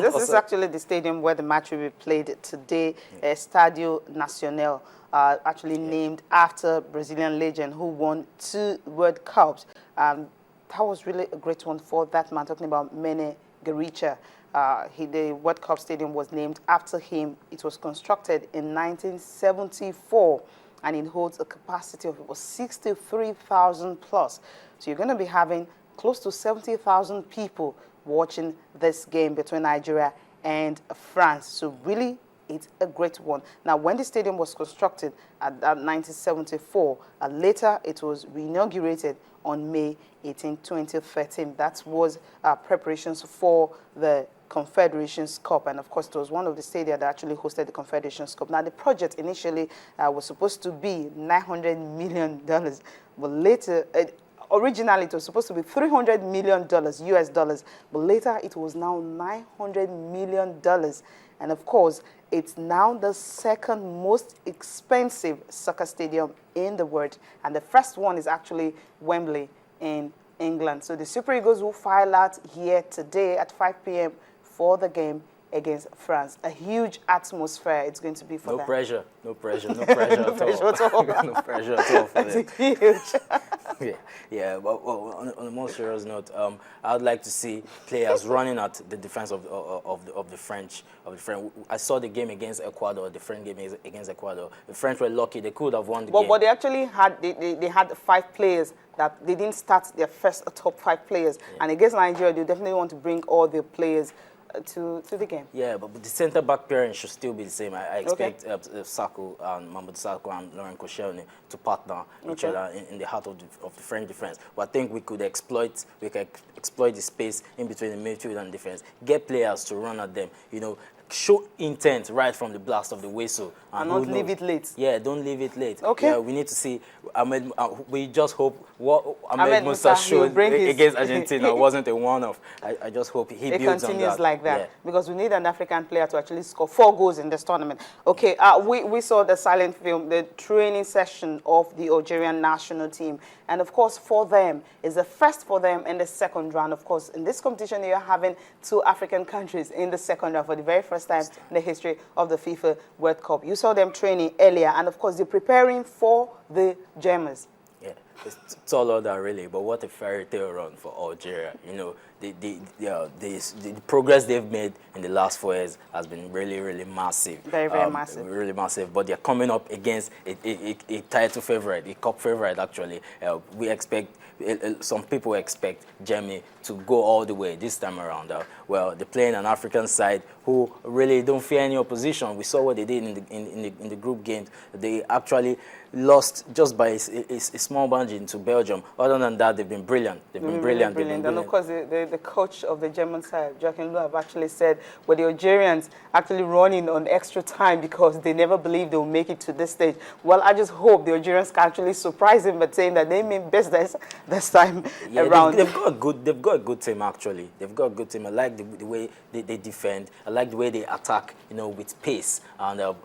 This is actually the stadium where the match will be played today, Estadio Nacional, actually named after Brazilian legend who won 2 World Cups. That was really a great one for that man, talking about Mene Garrincha. The World Cup stadium was named after him. It was constructed in 1974, and it holds a capacity of about 63,000 plus. So you're going to be having close to 70,000 people watching this game between Nigeria and France. So really, it's a great one. Now, when the stadium was constructed at 1974, later it was reinaugurated on May 18, 2013. That was preparations for the Confederations Cup, and of course it was one of the stadia that actually hosted the Confederations Cup. Now the project initially was supposed to be $900 million, but later, originally it was supposed to be $300 million US dollars, but later it was now $900 million. And of course, it's now the second most expensive soccer stadium in the world, and the first one is actually Wembley in England. So the Super Eagles will file out here today at 5 p.m. for the game against France. A huge atmosphere it's going to be for them. No pressure at all. No pressure at all for them. Huge. yeah. But on a more serious note, I would like to see players running at the defense of the French. I saw the game against Ecuador, the French game against Ecuador. The French were lucky; they could have won the game. But they actually had they had 5 players that they didn't start their first top 5 players, and against Nigeria, they definitely want to bring all the players to the game. Yeah, but the centre-back pairing should still be the same. I expect Sako and Mamadou Sakho and Laurent Koscielny to partner each other in the heart of the French defense. But I think we could exploit the space in between the midfield and defense, get players to run at them, show intent right from the blast of the whistle. And not leave it late. Yeah, don't leave it late. Okay. Yeah, we need to see Ahmed. We just hope what Ahmed Musa showed against Argentina wasn't a one-off. I just hope he builds on that. It continues like that, because we need an African player to actually score 4 goals in this tournament. Okay, we saw the silent film, the training session of the Algerian national team. And of course, for them, it's the first for them in the second round. Of course, in this competition, you're having 2 African countries in the second round for the very first time in the history of the FIFA World Cup. You saw them training earlier, and of course, they're preparing for the Germans. Yeah, it's all of that really, but what a fairy tale run for Algeria. The progress they've made in the last 4 years has been really, really massive. Very, very massive. Really massive, but they're coming up against a title favorite, a cup favorite actually. Some people expect Germany to go all the way this time around. Well, they're playing an African side who really don't fear any opposition. We saw what they did in the group games. They actually lost just by a small margin to Belgium. Other than that, they've been brilliant. They've been brilliant. And of course, the coach of the German side, Joachim Löw, have actually said, well, the Algerians actually running on extra time because they never believed they will make it to this stage. Well, I just hope the Algerians can actually surprise him by saying that they mean business this time around. They've got a good team actually. They've got a good team. I like the way they defend. I like the way they attack, with pace. And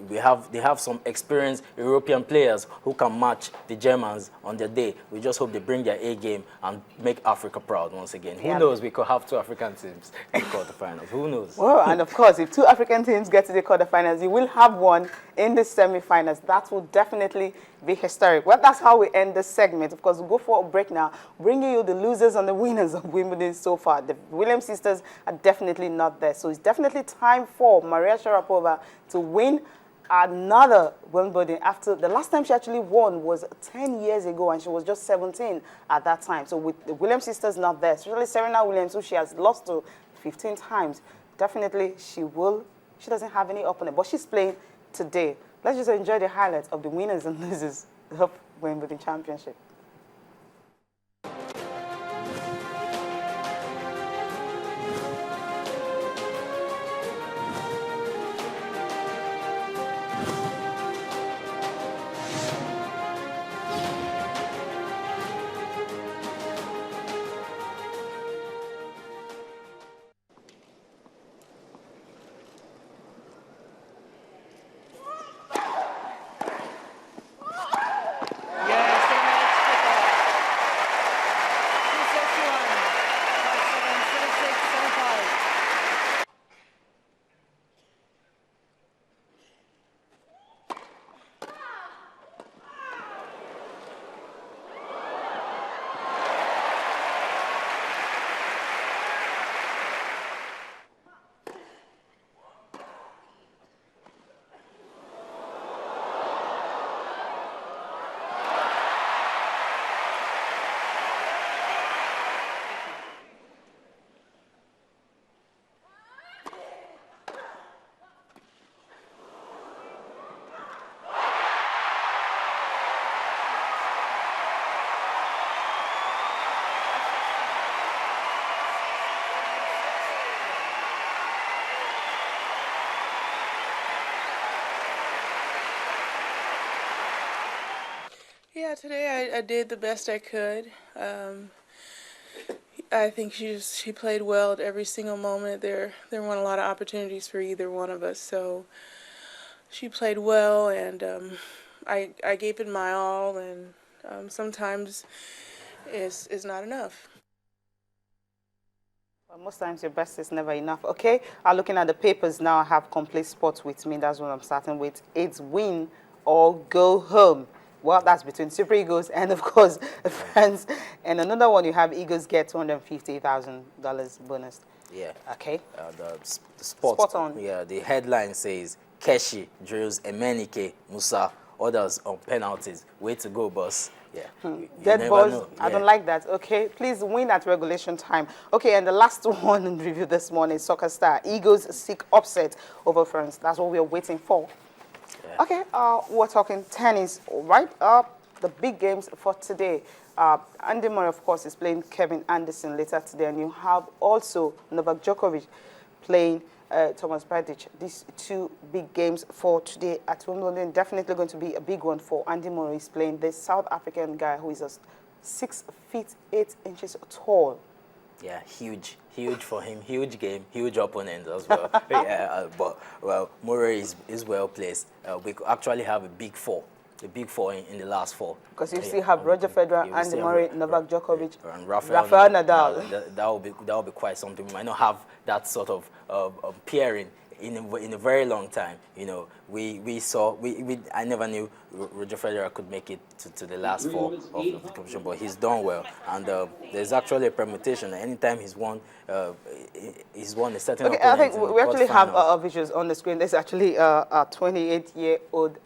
they have some experienced European players who can match the Germans on their day. We just hope they bring their A game and make Africa proud once again. Who knows? We could have 2 African teams in the quarterfinals. Who knows? Well, and of course, if 2 African teams get to the quarterfinals, you will have one in the semifinals. That will definitely be historic. Well, that's how we end this segment. Of course, we'll go for a break now, bringing you the losers and the winners of Wimbledon so far. The Williams sisters are definitely not there. So it's definitely time for Maria Sharapova to win another Wimbledon. After the last time she actually won was 10 years ago, and she was just 17 at that time. So with the Williams sisters not there, especially Serena Williams, who she has lost to 15 times, definitely she doesn't have any opponent, but she's playing today. Let's just enjoy the highlights of the winners and losers of Wimbledon Championship. Yeah, today I did the best I could. I think she played well at every single moment. There weren't a lot of opportunities for either one of us, so she played well, and I gave it my all, and sometimes it's not enough. Well, most times your best is never enough. Okay, I'm looking at the papers now. I have complete sports with me. That's what I'm starting with. It's win or go home. Well, that's between Super Eagles and, of course, France. And another one, you have Eagles get $250,000 bonus. Yeah. Okay. The sport. Spot on. Yeah, the headline says, Keshi drills Emenike Musa, others on penalties. Way to go, boss. Yeah. You Dead never balls, know. I Yeah. don't like that. Okay, please win at regulation time. Okay, and the last one in review this morning, Soccer Star. Eagles seek upset over France. That's what we're waiting for. Yeah. Okay, we're talking tennis, right? The big games for today. Andy Murray, of course, is playing Kevin Anderson later today, and you have also Novak Djokovic playing Thomas Berdych. These two big games for today at Wimbledon. Definitely going to be a big one for Andy Murray. He's playing this South African guy who is 6 feet 8 inches tall. Yeah, huge for him. Huge game, huge opponent as well. Yeah, but well, Murray is well placed. We could actually have a big four in the last four. Because you still have Roger Federer, Andy Murray, Novak Djokovic, and Rafael Nadal. That will be quite something. We might not have that sort of pairing in a very long time. You know, I never knew Roger Federer could make it to the last four of the competition, but he's done well. And there's actually a permutation. Anytime he's won a certain opponent. I think in the we actually have quarterfinals. visuals on the screen. There's actually a 28-year-old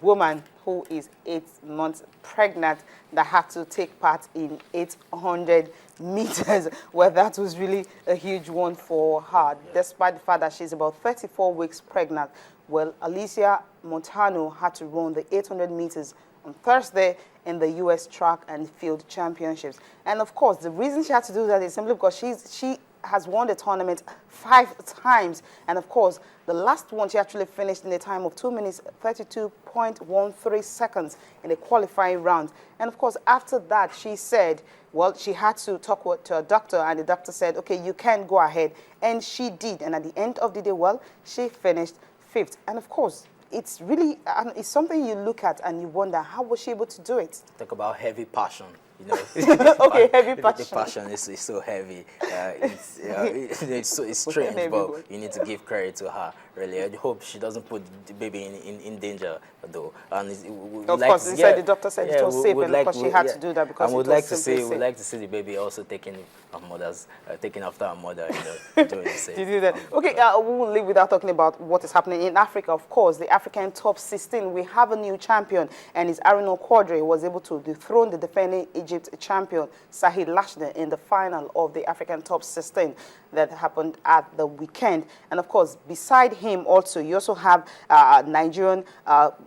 woman who is 8 months pregnant that had to take part in 800 meters, where that was really a huge one for her, despite the fact that she's about 34 weeks pregnant. Well, Alicia Montano had to run the 800 meters on Thursday in the U.S. Track and Field Championships. And of course, the reason she had to do that is simply because she has won the tournament 5 times. And of course, the last one she actually finished in a time of 2 minutes, 32.13 seconds in the qualifying round. And of course, after that, she said, well, she had to talk to a doctor, and the doctor said, okay, you can go ahead. And she did. And at the end of the day, well, she finished 5th. And of course, it's really, it's something you look at and you wonder, how was she able to do it? Talk about heavy passion. You know, okay, heavy passion. The passion is so heavy. It's strange, but you need to give credit to her. Really, I hope she doesn't put the baby in danger, though. And of course, the doctor said it was safe, and of course she had to do that because and we'd it was like to see, safe. we'd like to see the baby also taking after her mother, you know, doing the same. You do that. Okay, we will leave without talking about what is happening in Africa. Of course, the African top 16, we have a new champion, and it's Arino Quadri was able to dethrone the defending Egypt champion Sahid Lashner in the final of the African top 16 that happened at the weekend. And of course, beside him also, you also have a Nigerian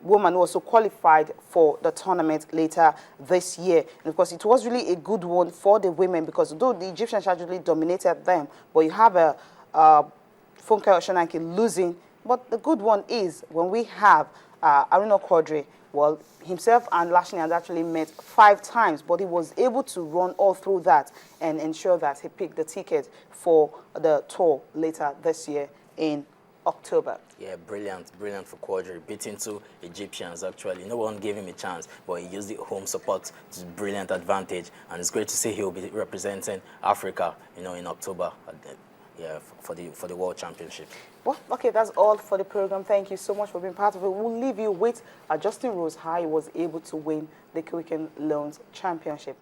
woman who also qualified for the tournament later this year. And of course, it was really a good one for the women because though the Egyptians actually dominated them, but you have a Funke Oshananke losing. But the good one is when we have Arino Quadri, well, himself and Lashley had actually met 5 times, but he was able to run all through that and ensure that he picked the ticket for the tour later this year in October. Yeah, brilliant for Quadri. Beating 2 Egyptians, actually. No one gave him a chance, but he used the home support to brilliant advantage. And it's great to see he'll be representing Africa, you know, in October. Yeah, for the World Championship. Well, okay, that's all for the program. Thank you so much for being part of it. We'll leave you with Justin Rose, how he was able to win the Quicken Loans Championship.